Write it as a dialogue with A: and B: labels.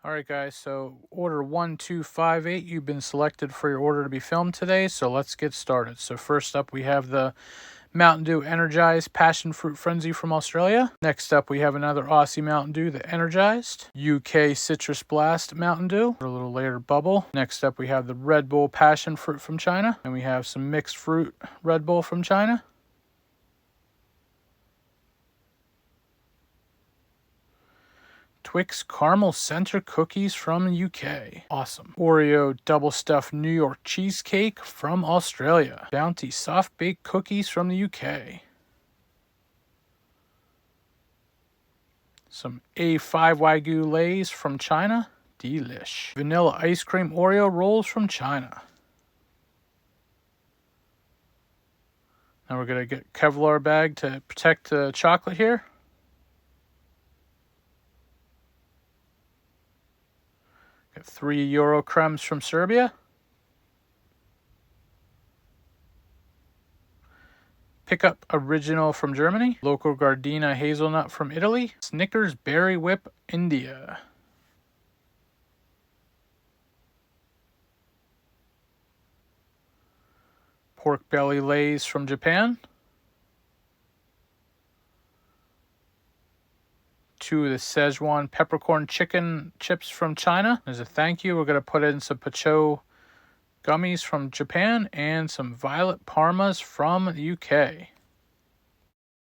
A: All right, guys, so order 1258, you've been selected for your order to be filmed today, so let's get started. So first up, we have the Mountain Dew Energized Passion Fruit Frenzy from Australia. Next up, we have another Aussie Mountain Dew, the Energized. UK Citrus Blast Mountain Dew, a little layered bubble. Next up, we have the Red Bull Passion Fruit from China. And we have some mixed fruit Red Bull from China. Twix Caramel Center Cookies from the UK. Awesome. Oreo Double Stuffed New York Cheesecake from Australia. Bounty Soft Baked Cookies from the UK. Some A5 Wagyu Lays from China. Delish. Vanilla Ice Cream Oreo Rolls from China. Now we're going to get Kevlar bag to protect the chocolate here. Got 3 Euro crumbs from Serbia. Pickup Original from Germany. Local Gardena Hazelnut from Italy. Snickers Berry Whip, India. Pork Belly Lays from Japan. 2 of the Szechuan Peppercorn Chicken Chips from China. As a thank you, we're going to put in some Packout gummies from Japan and some Violet Parmas from the UK.